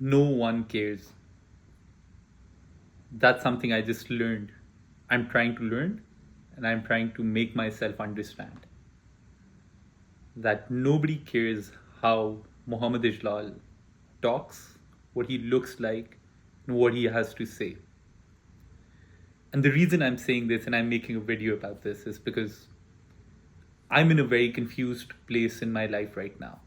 No one cares. That's something I just learned. I'm trying to learn and I'm trying to make myself understand that nobody cares how Muhammad Ijlal talks, what he looks like, and what he has to say. And the reason I'm saying this and I'm making a video about this is because I'm in a very confused place in my life right now.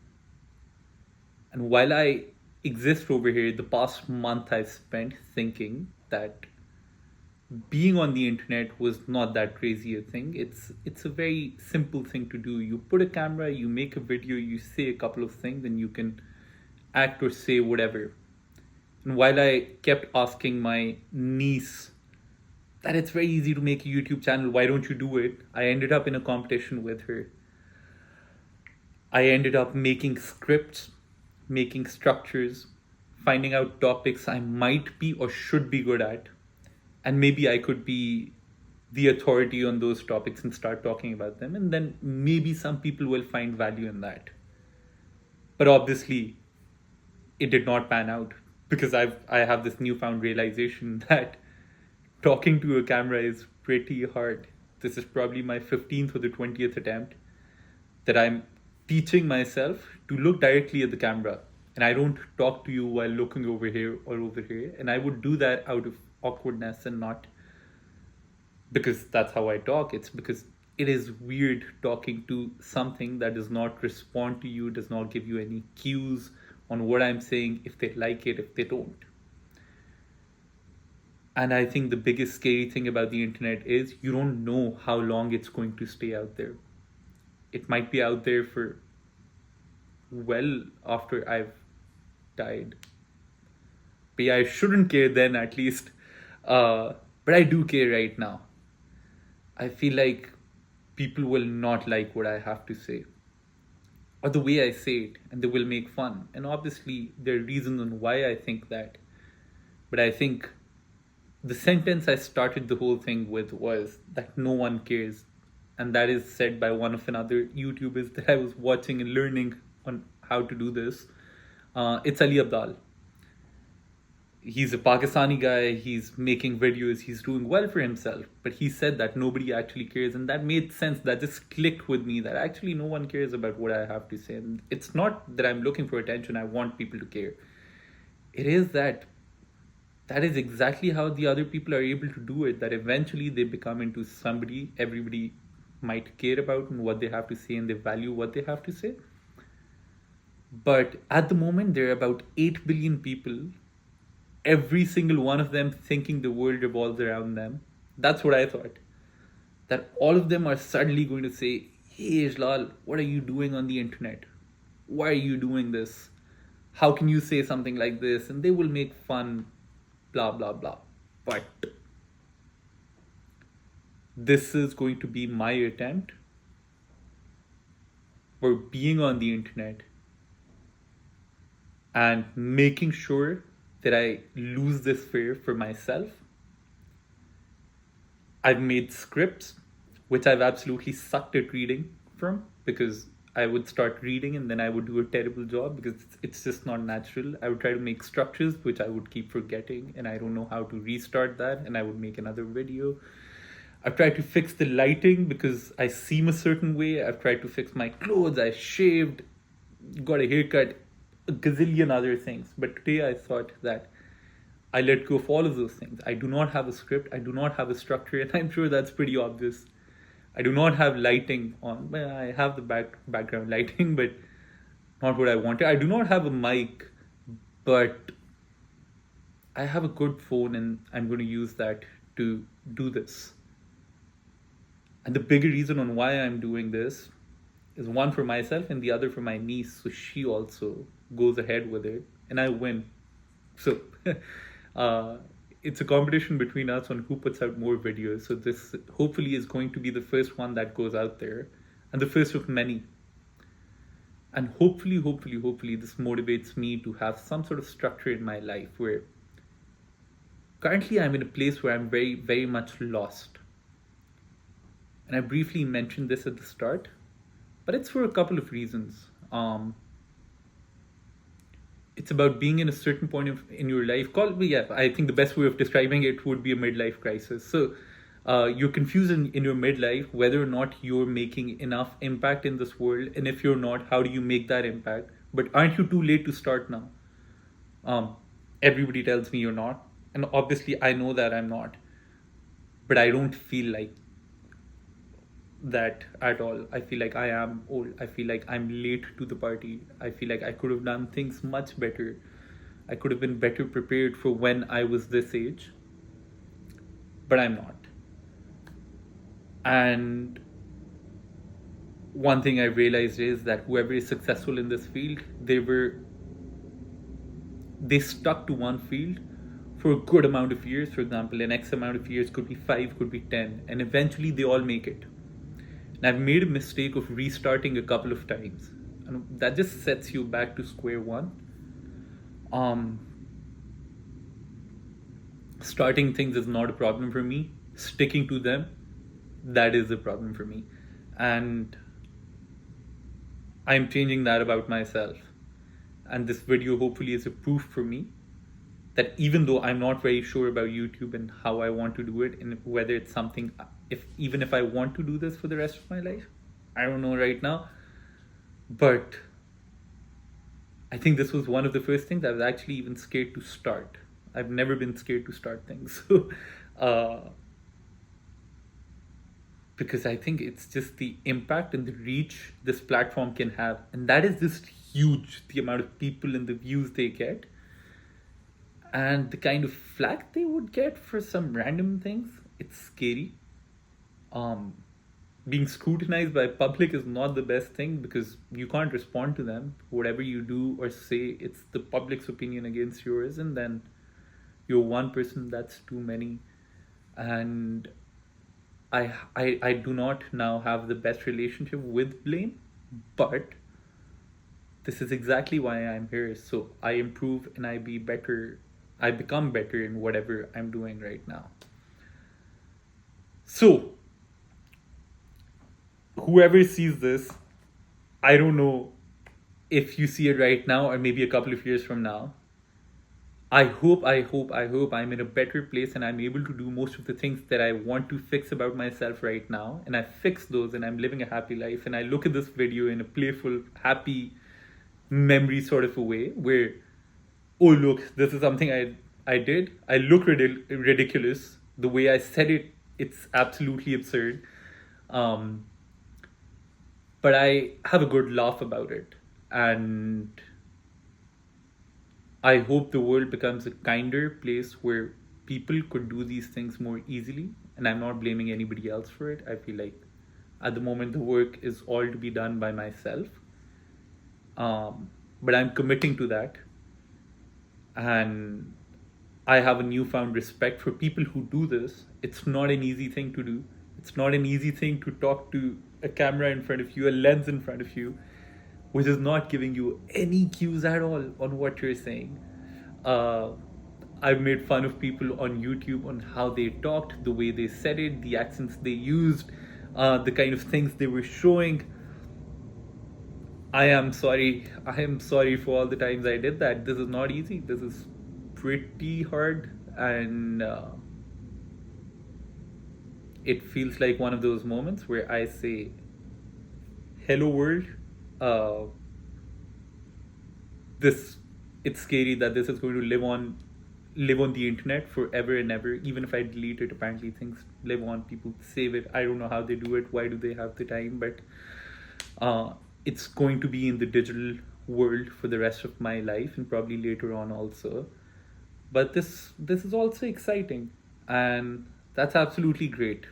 And while I exist over here, the past month I've spent thinking that being on the internet was not that crazy a thing. It's a very simple thing to do. You put a camera, you make a video, you say a couple of things, and you can act or say whatever. And while I kept asking my niece that it's very easy to make a YouTube channel, why don't you do it? I ended up in a competition with her. I ended up making scripts, making structures, finding out topics I might be or should be good at. And maybe I could be the authority on those topics and start talking about them. And then maybe some people will find value in that. But obviously, it did not pan out because I have this newfound realization that talking to a camera is pretty hard. This is probably my 15th or the 20th attempt that I'm teaching myself to look directly at the camera. And I don't talk to you while looking over here or over here. And I would do that out of awkwardness and not because that's how I talk. It's because it is weird talking to something that does not respond to you, does not give you any cues on what I'm saying, if they like it, if they don't. And I think the biggest scary thing about the internet is you don't know how long it's going to stay out there. It might be out there for well after I've died. But yeah, I shouldn't care then at least. But I do care right now. I feel like people will not like what I have to say or the way I say it, and they will make fun. And obviously, there are reasons on why I think that. But I think the sentence I started the whole thing with was that no one cares. And that is said by one of another YouTubers that I was watching and learning on how to do this. It's Ali Abdal. He's a Pakistani guy, he's making videos, he's doing well for himself. But he said that nobody actually cares, and that made sense. That just clicked with me that actually no one cares about what I have to say. And it's not that I'm looking for attention, I want people to care. It is that is exactly how the other people are able to do it, that eventually they become into somebody everybody might care about and what they have to say, and they value what they have to say. But at the moment, there are about 8 billion people, every single one of them thinking the world revolves around them. That's what I thought. That all of them are suddenly going to say, hey, Ijlal, what are you doing on the internet? Why are you doing this? How can you say something like this? And they will make fun, blah, blah, blah. But this is going to be my attempt for being on the internet and making sure that I lose this fear for myself. I've made scripts, which I've absolutely sucked at reading from because I would start reading and then I would do a terrible job because it's just not natural. I would try to make structures, which I would keep forgetting, and I don't know how to restart that, and I would make another video. I've tried to fix the lighting because I seem a certain way. I've tried to fix my clothes. I shaved, got a haircut, a gazillion other things. But today I thought that I let go of all of those things. I do not have a script. I do not have a structure, and I'm sure that's pretty obvious. I do not have lighting on. Well, I have the background lighting, but not what I wanted. I do not have a mic, but I have a good phone, and I'm going to use that to do this. And the bigger reason on why I'm doing this is one for myself and the other for my niece, so she also goes ahead with it, and I win. So uh, it's a competition between us on who puts out more videos. So this hopefully is going to be the first one that goes out there, and the first of many. And hopefully, this motivates me to have some sort of structure in my life where currently I'm in a place where I'm very, very much lost. And I briefly mentioned this at the start, but it's for a couple of reasons. it's about being in a certain point of in your life. Yeah, I think the best way of describing it would be a midlife crisis. So you're confused in your midlife whether or not you're making enough impact in this world, and if you're not, how do you make that impact? But aren't you too late to start now? um, Everybody tells me you're not, and obviously I know that I'm not, but I don't feel like that at all. I feel like I am old. I feel like I'm late to the party. I feel like I could have done things much better. I could have been better prepared for when I was this age, but I'm not. And one thing I realized is that whoever is successful in this field, they stuck to one field for a good amount of years. For example, an X amount of years, could be 5, could be 10, and eventually they all make it. And I've made a mistake of restarting a couple of times, and that just sets you back to square one. Um, Starting things is not a problem for me. Sticking to them, that is a problem for me. And I'm changing that about myself. And this video hopefully is a proof for me that even though I'm not very sure about YouTube and how I want to do it, and whether it's something, even if I want to do this for the rest of my life, I don't know right now. But I think this was one of the first things I was actually even scared to start. I've never been scared to start things. So, because I think it's just the impact and the reach this platform can have. And that is just huge, the amount of people and the views they get. And the kind of flack they would get for some random things, it's scary. Um, Being scrutinized by public is not the best thing because you can't respond to them. Whatever you do or say, it's the public's opinion against yours, and then you're one person, that's too many. And I do not now have the best relationship with blame, but this is exactly why I'm here. So I improve and I become better in whatever I'm doing right now. So whoever sees this, I don't know if you see it right now or maybe a couple of years from now. I hope I'm in a better place and I'm able to do most of the things that I want to fix about myself right now. And I fix those and I'm living a happy life. And I look at this video in a playful, happy memory sort of a way where, oh, look, this is something I did. I look ridiculous. The way I said it, it's absolutely absurd. But I have a good laugh about it. And I hope the world becomes a kinder place where people could do these things more easily. And I'm not blaming anybody else for it. I feel like at the moment the work is all to be done by myself. But I'm committing to that. And I have a newfound respect for people who do this. It's not an easy thing to do. It's not an easy thing to talk to a camera in front of you, a lens in front of you, which is not giving you any cues at all on what you're saying. I've made fun of people on YouTube on how they talked, the way they said it, the accents they used, the kind of things they were showing. I am sorry. I am sorry for all the times I did that. This is not easy. This is pretty hard, and it feels like one of those moments where I say, "Hello world." This It's scary that this is going to live on the internet forever and ever. Even if I delete it, apparently things live on. People save it. I don't know how they do it. Why do they have the time? But it's going to be in the digital world for the rest of my life and probably later on also. But this is also exciting, and that's absolutely great.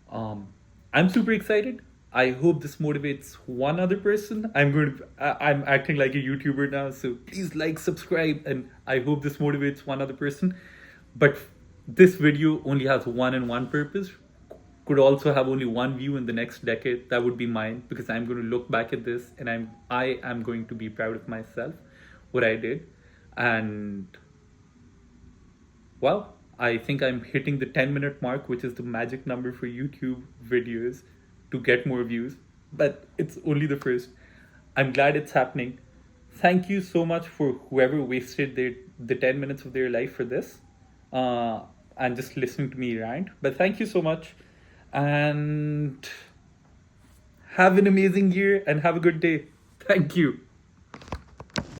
I'm super excited. I hope this motivates one other person. I'm acting like a YouTuber now, so please like, subscribe, and I hope this motivates one other person. But this video only has one and one purpose. Could also have only one view in the next decade. That would be mine, because I'm going to look back at this and I am going to be proud of myself, what I did. And well, I think I'm hitting the 10-minute mark, which is the magic number for YouTube videos to get more views. But it's only the first. I'm glad it's happening. Thank you so much for whoever wasted the 10 minutes of their life for this, uh, and just listening to me rant. But thank you so much, and have an amazing year and have a good day. Thank you.